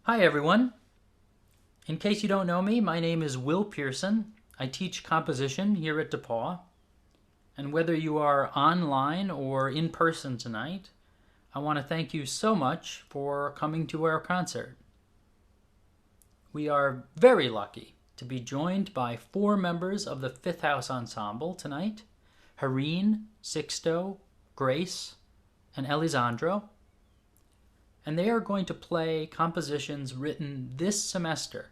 Hi everyone. In case you don't know me, my name is Will Pearson. I teach composition here at DePauw. And whether you are online or in person tonight, I want to thank you so much for coming to our concert. We are very lucky to be joined by 4 members of the Fifth House Ensemble tonight: Hareen, Sixto, Grace, and Elisandro. And they are going to play compositions written this semester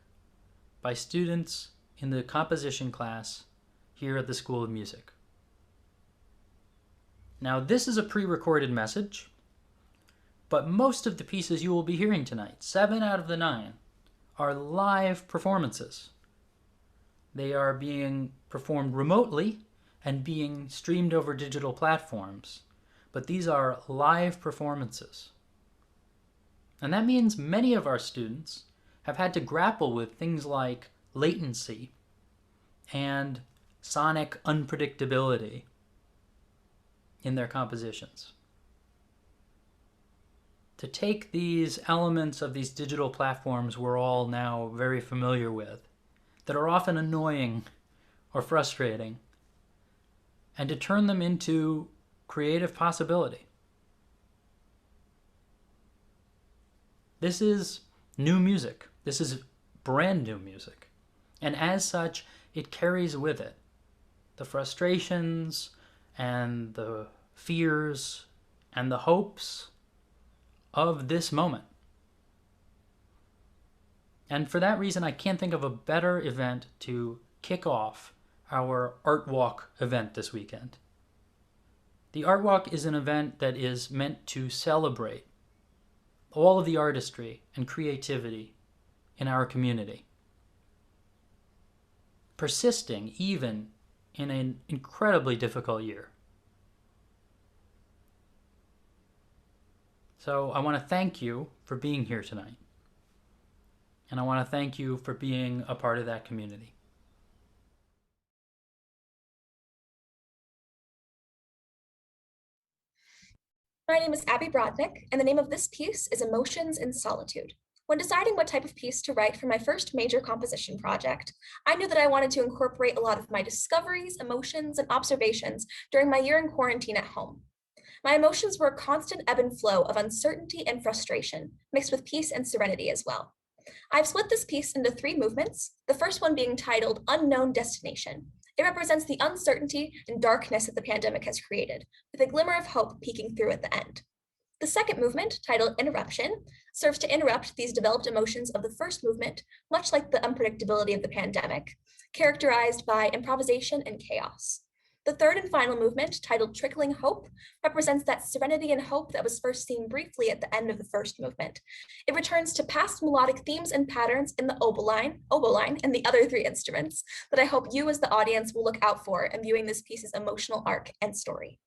by students in the composition class here at the School of Music. Now, this is a pre-recorded message, but most of the pieces you will be hearing tonight, 7 out of the 9, are live performances. They are being performed remotely and being streamed over digital platforms, but these are live performances. And that means many of our students have had to grapple with things like latency and sonic unpredictability in their compositions. To take these elements of these digital platforms we're all now very familiar with, that are often annoying or frustrating, and to turn them into creative possibility. This is new music. This is brand new music. And as such, it carries with it the frustrations and the fears and the hopes of this moment. And for that reason, I can't think of a better event to kick off our Art Walk event this weekend. The Art Walk is an event that is meant to celebrate all of the artistry and creativity in our community, persisting even in an incredibly difficult year. So I want to thank you for being here tonight, and I want to thank you for being a part of that community. My name is Abby Brodnick, and the name of this piece is Emotions in Solitude. When deciding what type of piece to write for my first major composition project, I knew that I wanted to incorporate a lot of my discoveries, emotions, and observations during my year in quarantine at home. My emotions were a constant ebb and flow of uncertainty and frustration, mixed with peace and serenity as well. I've split this piece into 3 movements, the first one being titled Unknown Destination. It represents the uncertainty and darkness that the pandemic has created, with a glimmer of hope peeking through at the end. The second movement, titled Interruption, serves to interrupt these developed emotions of the first movement, much like the unpredictability of the pandemic, characterized by improvisation and chaos. The third and final movement, titled Trickling Hope, represents that serenity and hope that was first seen briefly at the end of the first movement. It returns to past melodic themes and patterns in the oboe line, and the other 3 instruments that I hope you as the audience will look out for in viewing this piece's emotional arc and story.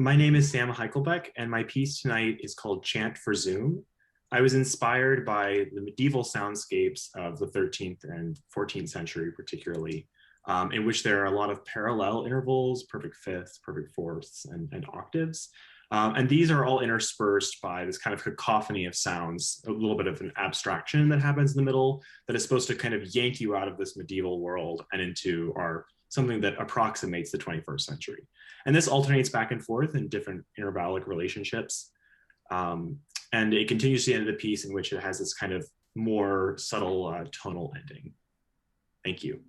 My name is Sam Heichelbeck, and my piece tonight is called Chant for Zoom. I was inspired by the medieval soundscapes of the 13th and 14th century, particularly, in which there are a lot of parallel intervals, perfect fifths, perfect fourths, and octaves. And these are all interspersed by this kind of cacophony of sounds, a little bit of an abstraction that happens in the middle that is supposed to kind of yank you out of this medieval world and into our something that approximates the 21st century. And this alternates back and forth in different intervallic relationships. And it continues to the end of the piece in which it has this kind of more subtle tonal ending. Thank you.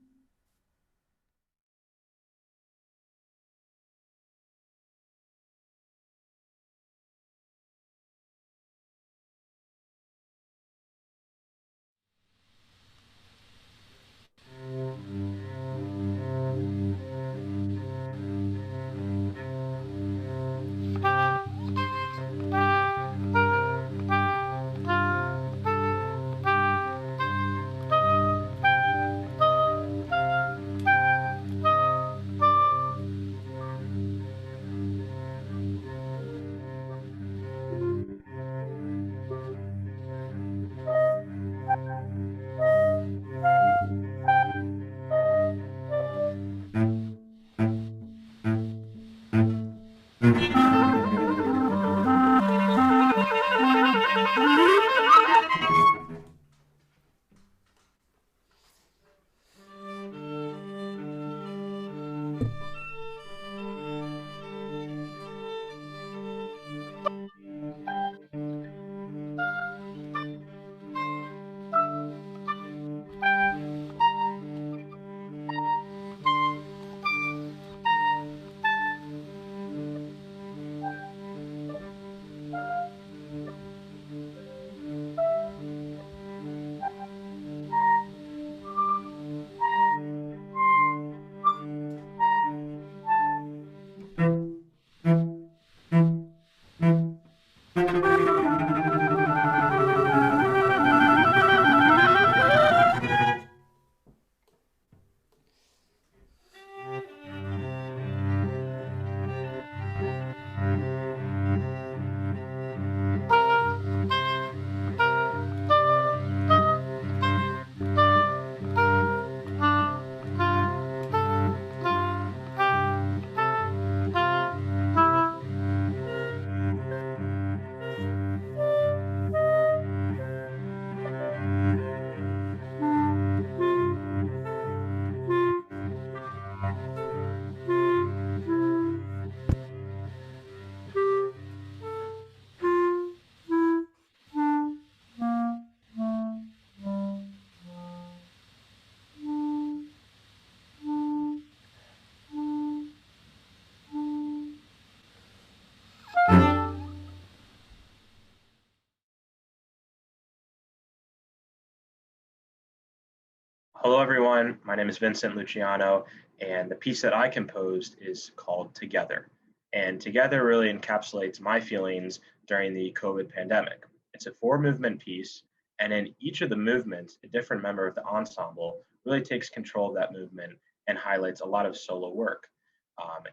Hello, everyone. My name is Vincent Luciano, and the piece that I composed is called Together. And Together really encapsulates my feelings during the COVID pandemic. It's a four-movement piece, and in each of the movements, a different member of the ensemble really takes control of that movement and highlights a lot of solo work.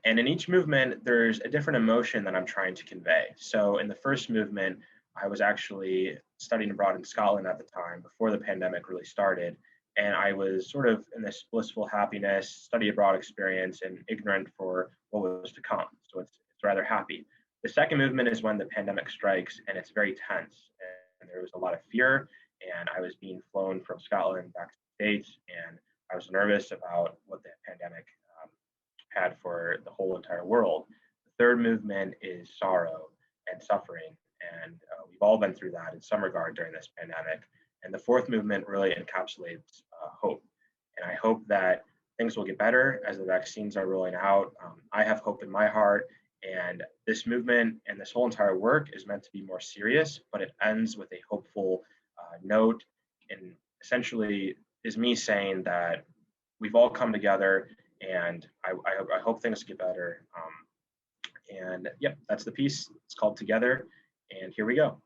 And in each movement, there's a different emotion that I'm trying to convey. So in the first movement, I was actually studying abroad in Scotland at the time before the pandemic really started, and I was sort of in this blissful happiness, study abroad experience, and ignorant for what was to come. So it's rather happy. The second movement is when the pandemic strikes, and it's very tense, and there was a lot of fear, and I was being flown from Scotland back to the States, and I was nervous about what the pandemic had for the whole entire world. The third movement is sorrow and suffering, and we've all been through that in some regard during this pandemic. And the fourth movement really encapsulates hope. And I hope that things will get better as the vaccines are rolling out. I have hope in my heart. And this movement and this whole entire work is meant to be more serious, but it ends with a hopeful note. And essentially is me saying that we've all come together, and I hope things get better. And yep, that's the piece. It's called Together. And here we go.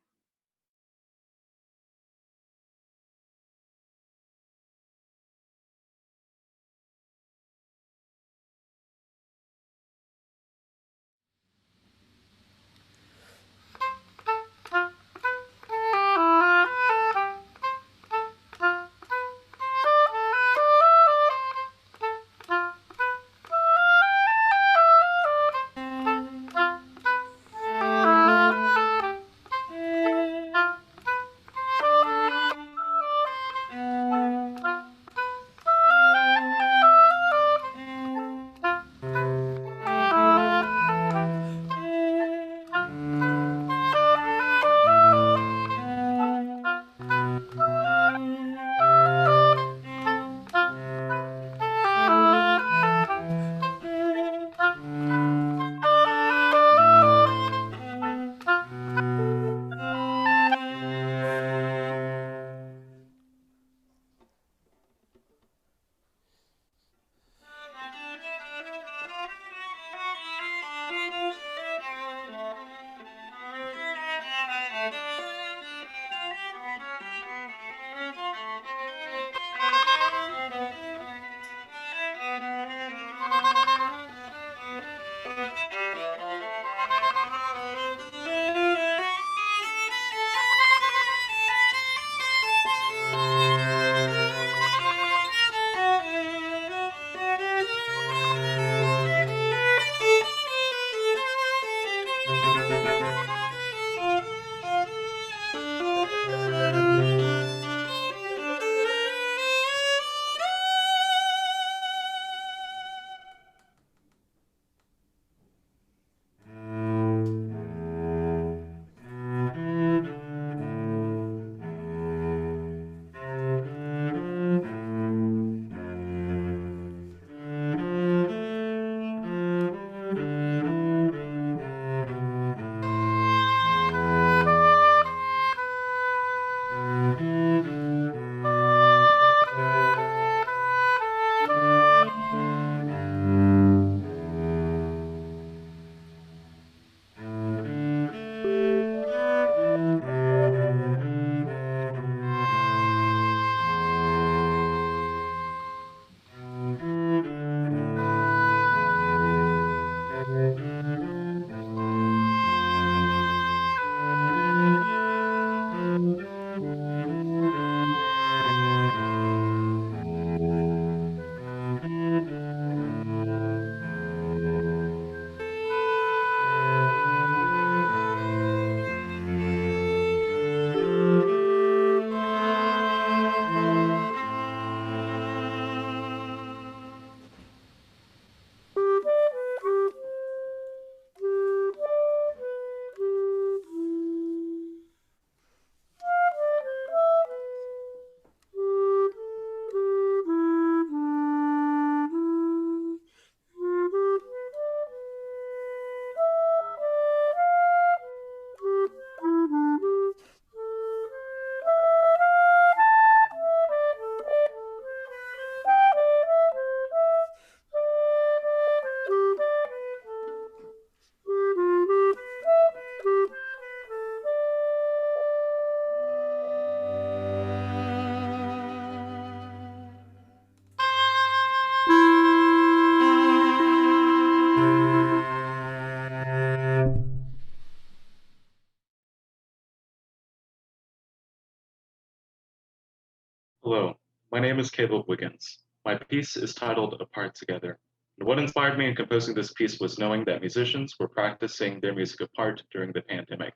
Hello, my name is Caleb Wiggins. My piece is titled Apart Together. And what inspired me in composing this piece was knowing that musicians were practicing their music apart during the pandemic,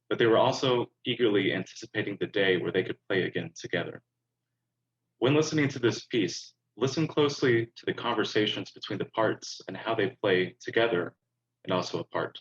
but they were also eagerly anticipating the day where they could play again together. When listening to this piece, listen closely to the conversations between the parts and how they play together and also apart.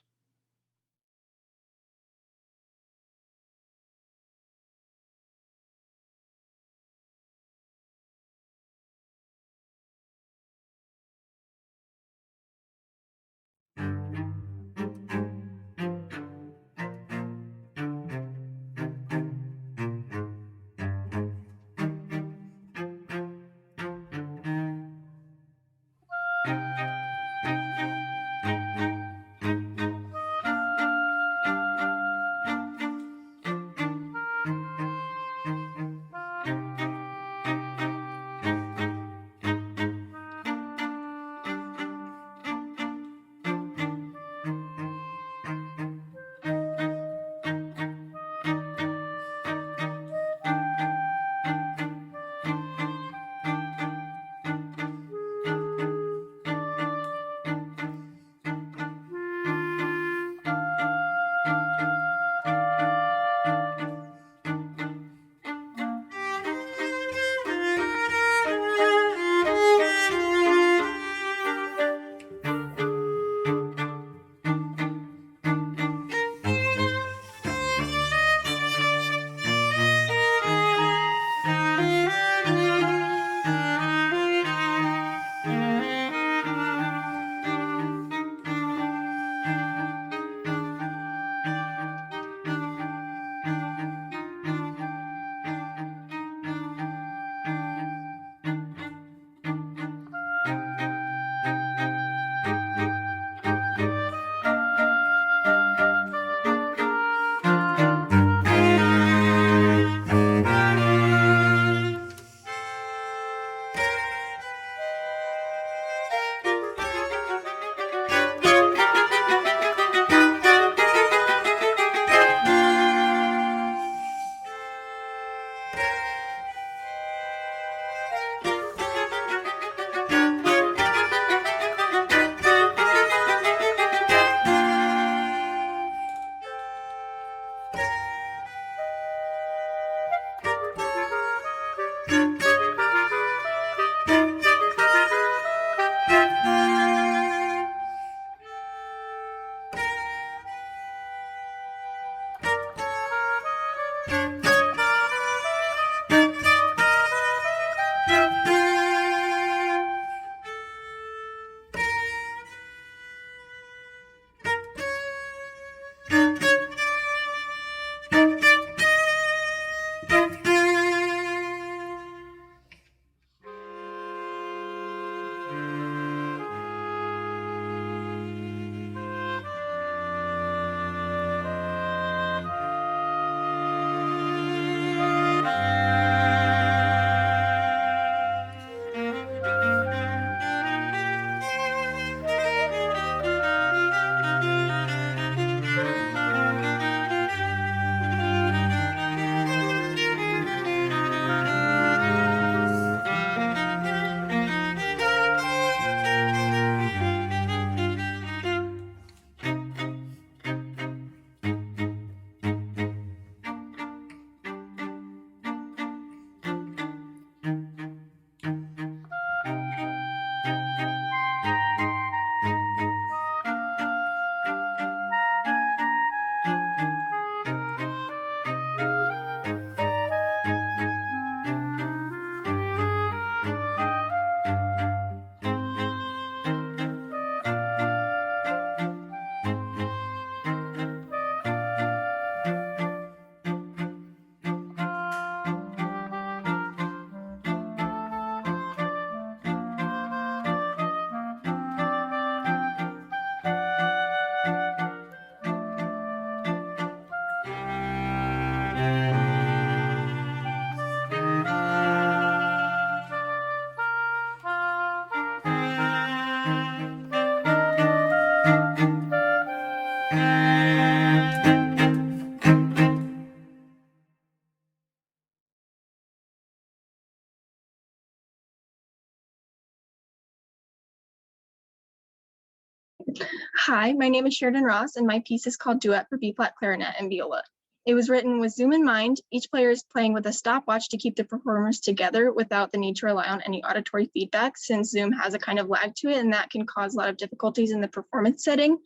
Hi, my name is Sheridan Ross, and my piece is called Duet for B-flat, Clarinet, and Viola. It was written with Zoom in mind. Each player is playing with a stopwatch to keep the performers together without the need to rely on any auditory feedback, since Zoom has a kind of lag to it, and that can cause a lot of difficulties in the performance setting.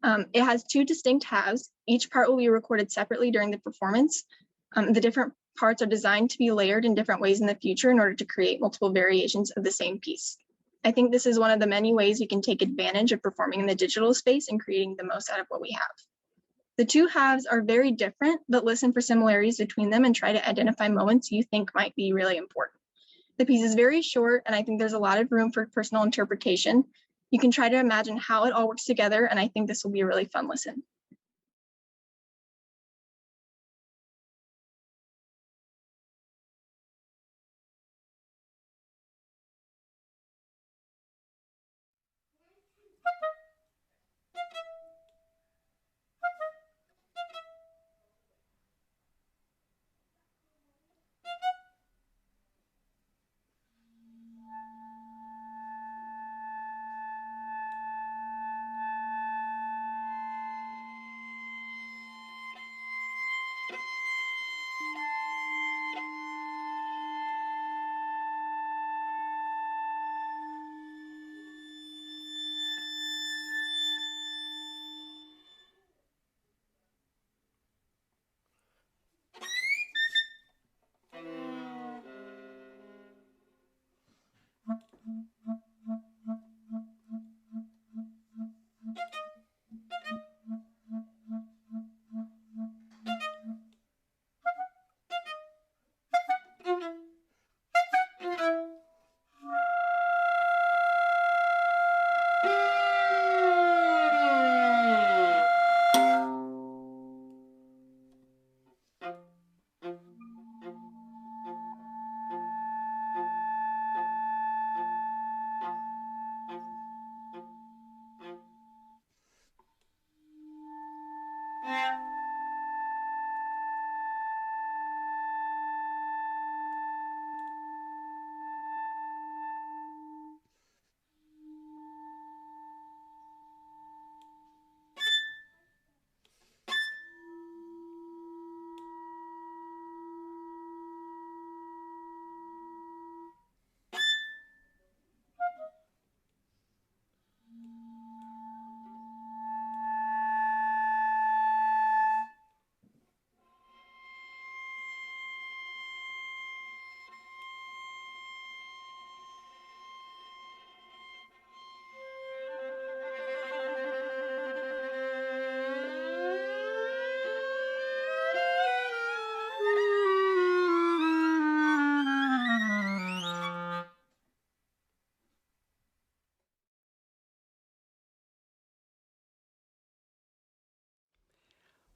It has two distinct halves. Each part will be recorded separately during the performance. The different parts are designed to be layered in different ways in the future in order to create multiple variations of the same piece. I think this is one of the many ways you can take advantage of performing in the digital space and creating the most out of what we have. The two halves are very different, but listen for similarities between them and try to identify moments you think might be really important. The piece is very short, and I think there's a lot of room for personal interpretation. You can try to imagine how it all works together, and I think this will be a really fun listen.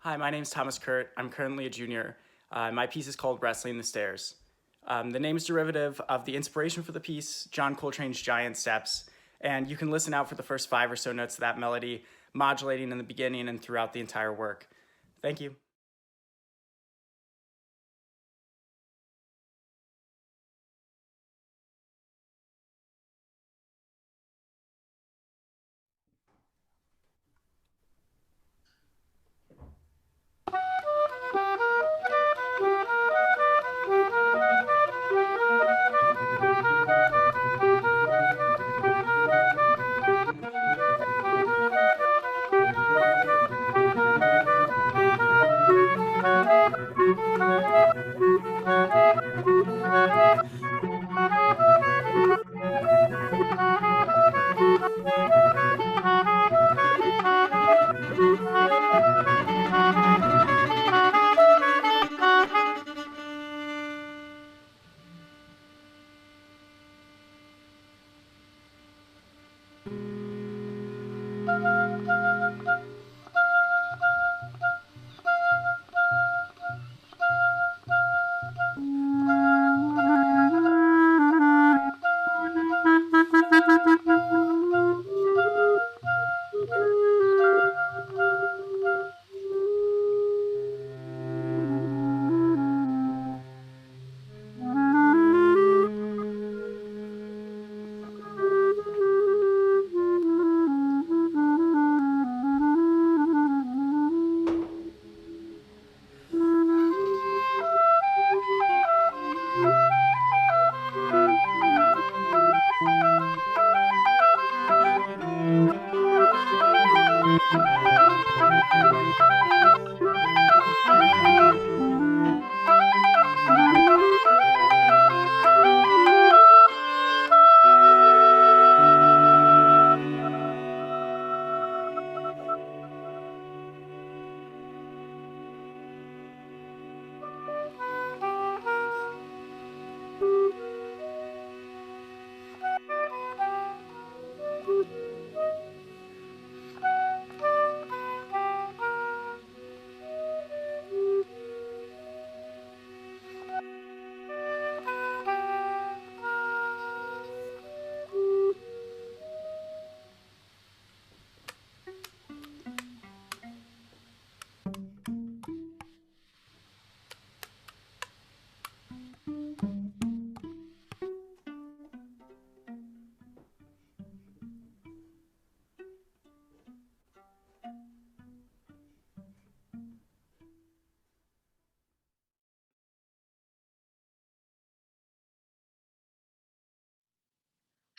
Hi, my name is Thomas Kurt. I'm currently a junior. My piece is called Wrestling the Stairs. The name is derivative of the inspiration for the piece, John Coltrane's Giant Steps, and you can listen out for the first 5 or so notes of that melody, modulating in the beginning and throughout the entire work. Thank you.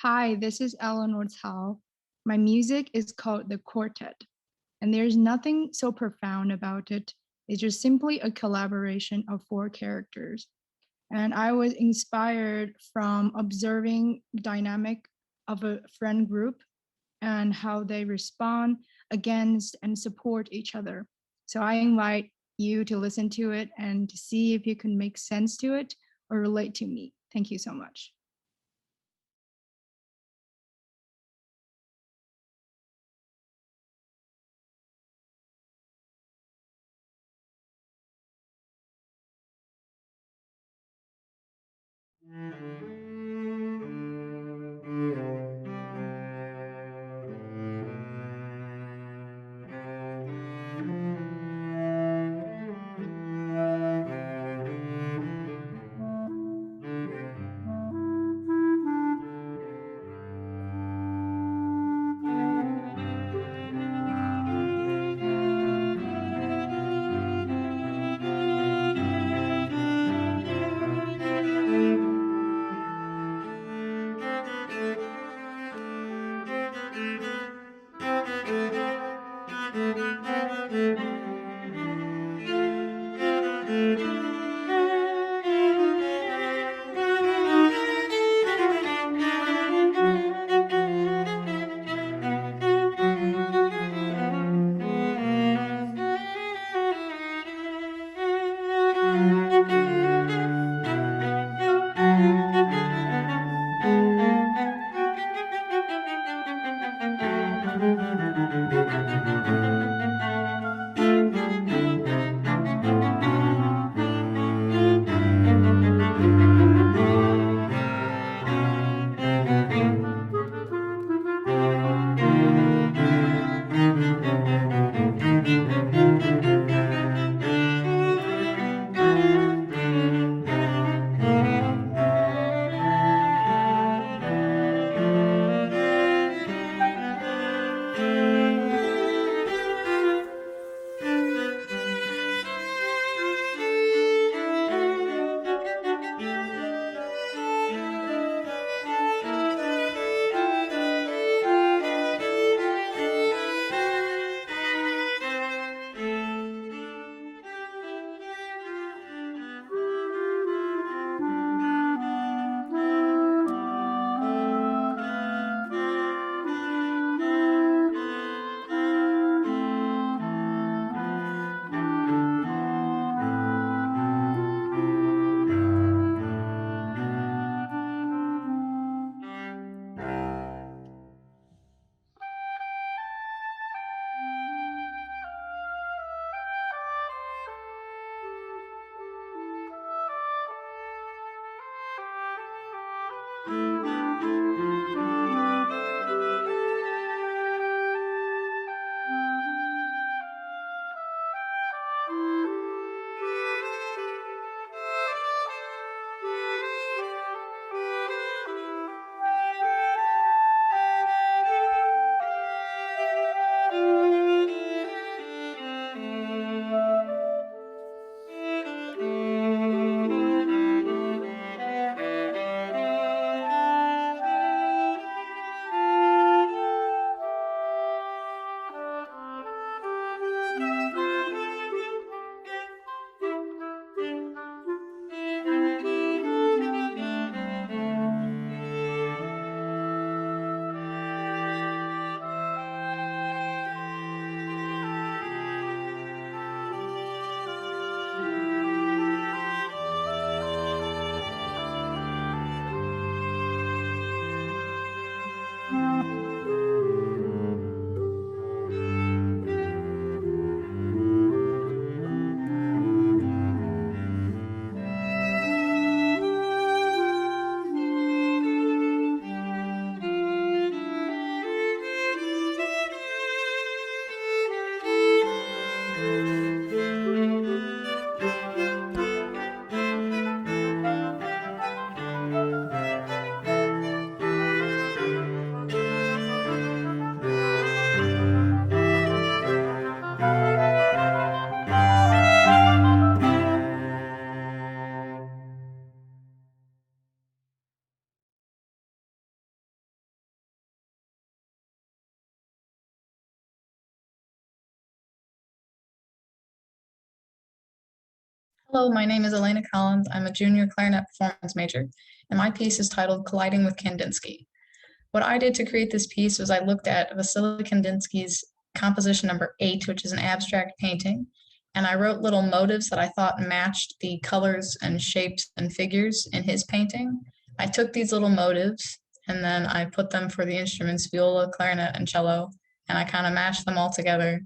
Hi, this is Ellen Ortel. My music is called The Quartet, and there's nothing so profound about it. It's just simply a collaboration of four characters. And I was inspired from observing the dynamic of a friend group and how they respond against and support each other. So I invite you to listen to it and to see if you can make sense to it or relate to me. Thank you so much. Hello, my name is Elena Collins. I'm a junior clarinet performance major, and my piece is titled Colliding with Kandinsky. What I did to create this piece was I looked at Vasily Kandinsky's composition number 8, which is an abstract painting, and I wrote little motives that I thought matched the colors and shapes and figures in his painting. I took these little motives and then I put them for the instruments viola, clarinet, and cello, and I kind of mashed them all together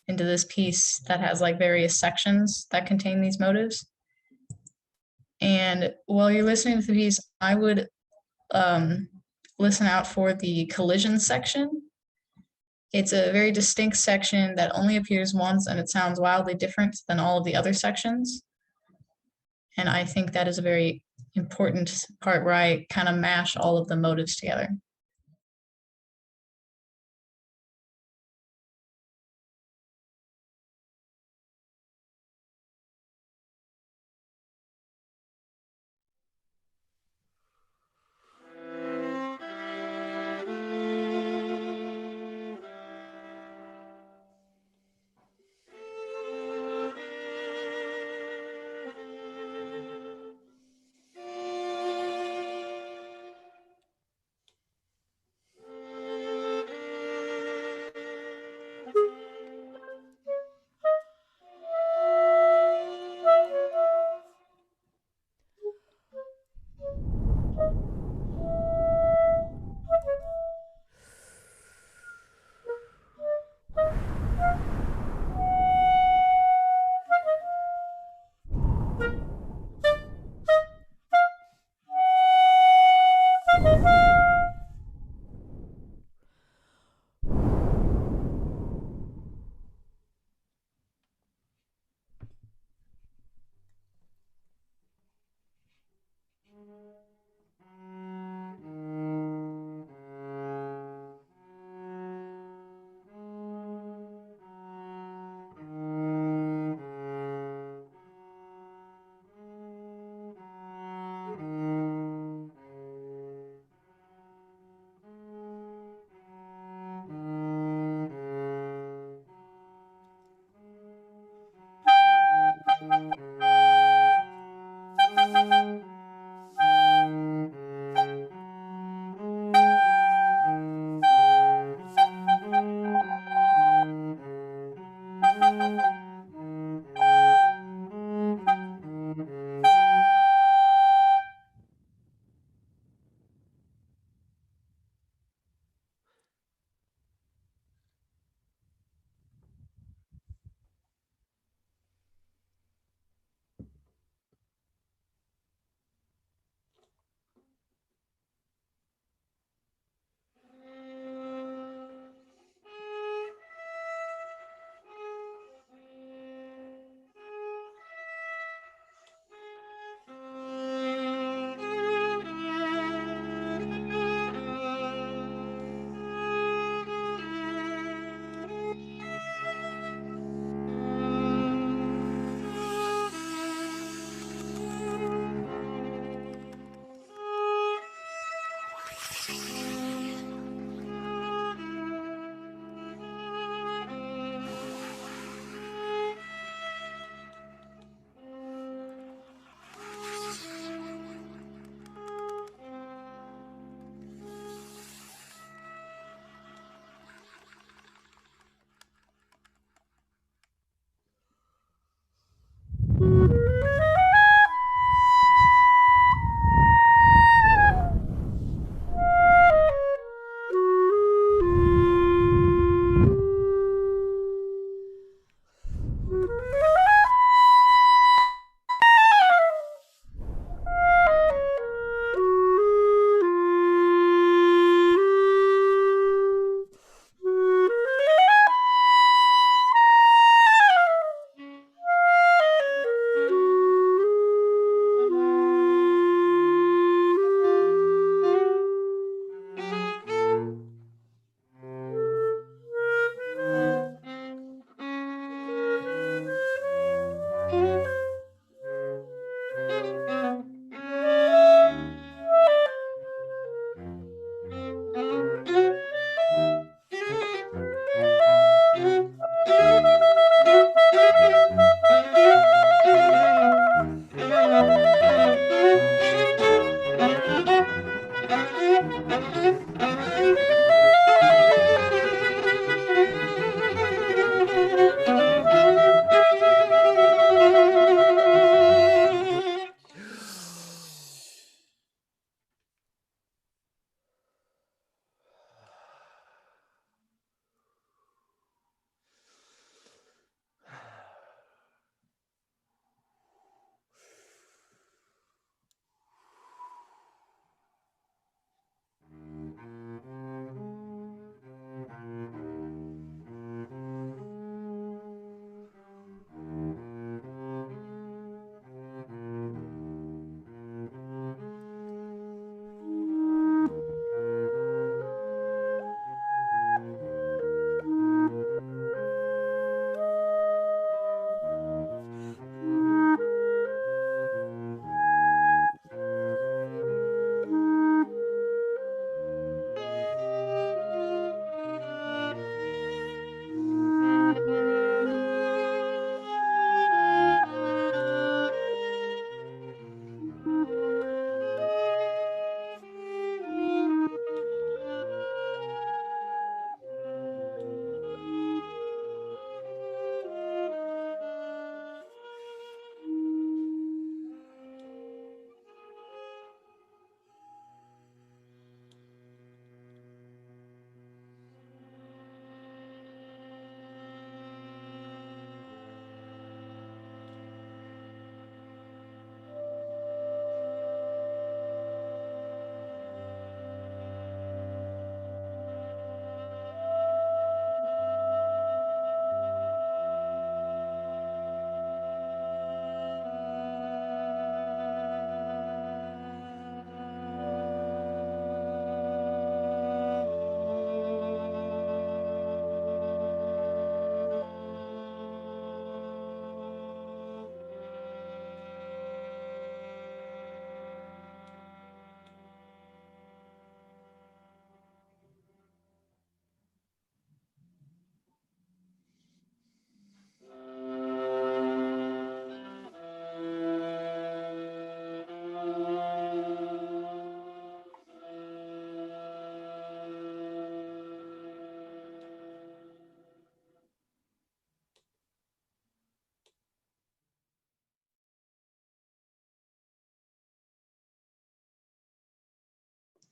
into this piece that has like various sections that contain these motives. And while you're listening to the piece, I would listen out for the collision section. It's a very distinct section that only appears once, and it sounds wildly different than all of the other sections. And I think that is a very important part where I kind of mash all of the motives together.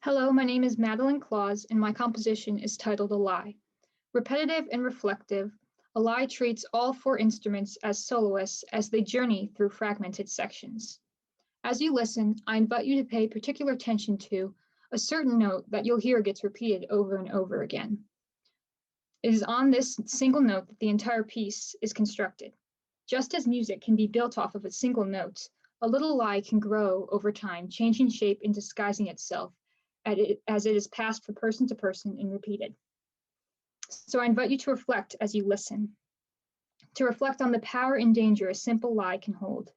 Hello, my name is Madeline Claus, and my composition is titled A Lie. Repetitive and reflective, A Lie treats all four instruments as soloists as they journey through fragmented sections. As you listen, I invite you to pay particular attention to a certain note that you'll hear gets repeated over and over again. It is on this single note that the entire piece is constructed. Just as music can be built off of a single note, a little lie can grow over time, changing shape and disguising itself as it is passed from person to person and repeated. So I invite you to reflect as you listen, to reflect on the power and danger a simple lie can hold,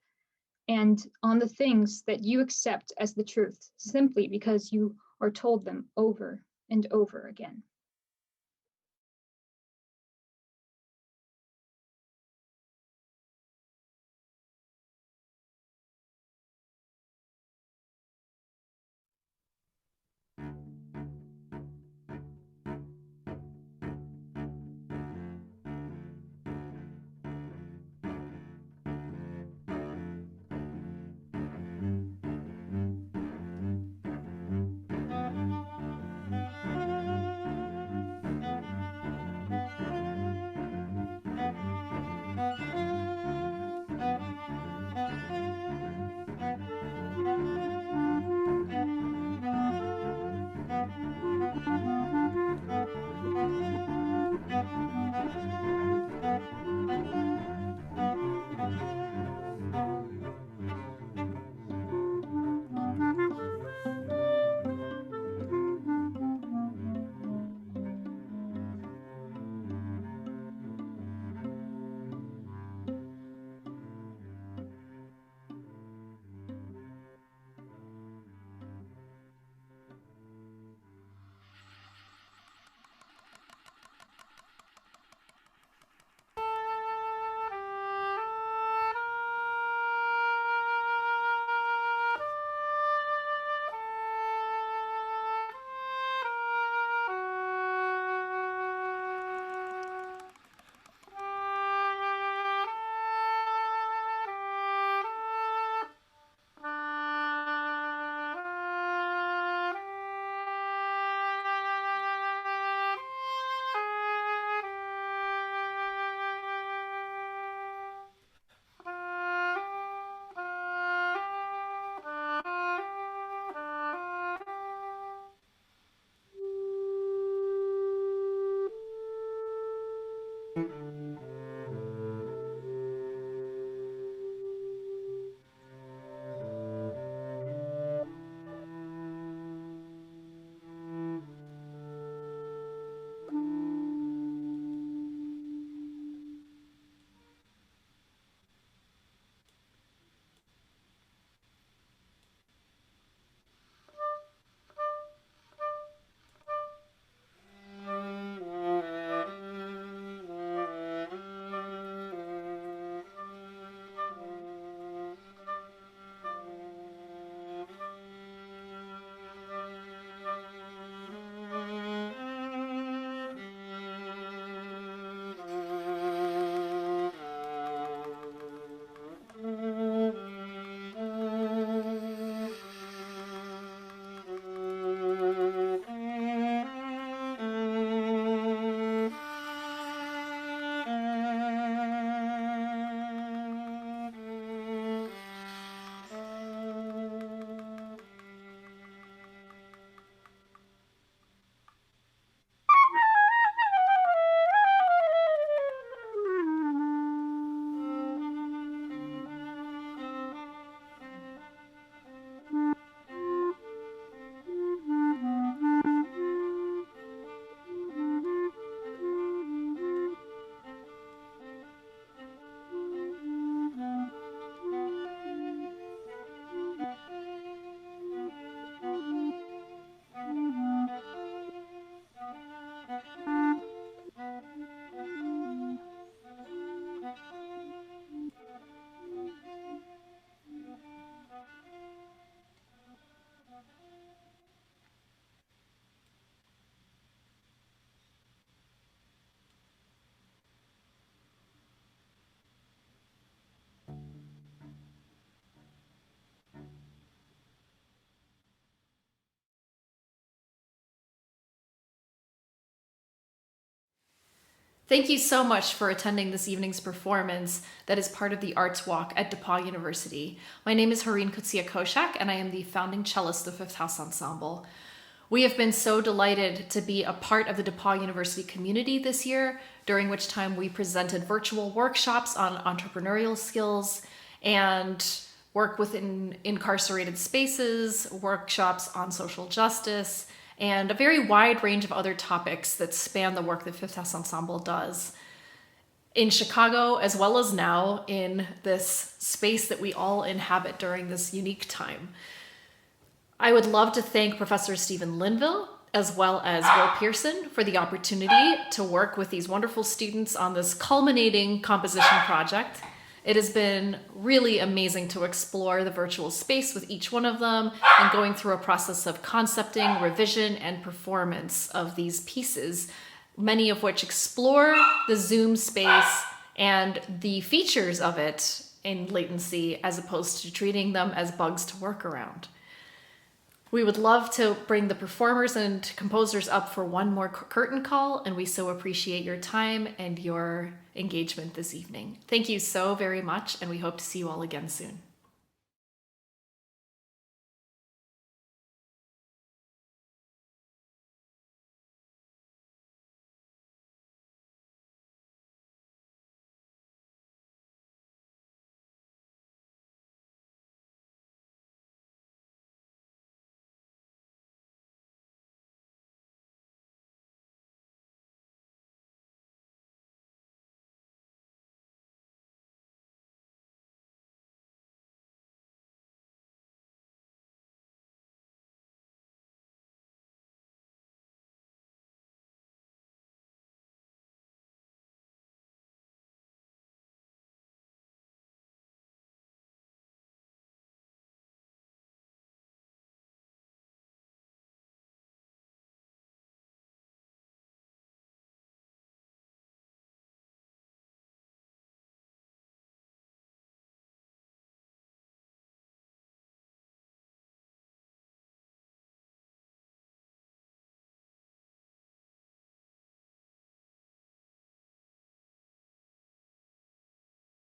and on the things that you accept as the truth simply because you are told them over and over again. Thank you so much for attending this evening's performance that is part of the Arts Walk at DePauw University. My name is Hareen Kutsia-Koshak, and I am the founding cellist of Fifth House Ensemble. We have been so delighted to be a part of the DePauw University community this year, during which time we presented virtual workshops on entrepreneurial skills and work within incarcerated spaces, workshops on social justice, and a very wide range of other topics that span the work that Fifth House Ensemble does in Chicago, as well as now in this space that we all inhabit during this unique time. I would love to thank Professor Stephen Linville, as well as Will Pearson, for the opportunity to work with these wonderful students on this culminating composition project. It has been really amazing to explore the virtual space with each one of them and going through a process of concepting, revision, and performance of these pieces, many of which explore the Zoom space and the features of it in latency as opposed to treating them as bugs to work around. We would love to bring the performers and composers up for one more curtain call, and we so appreciate your time and your engagement this evening. Thank you so very much, and we hope to see you all again soon.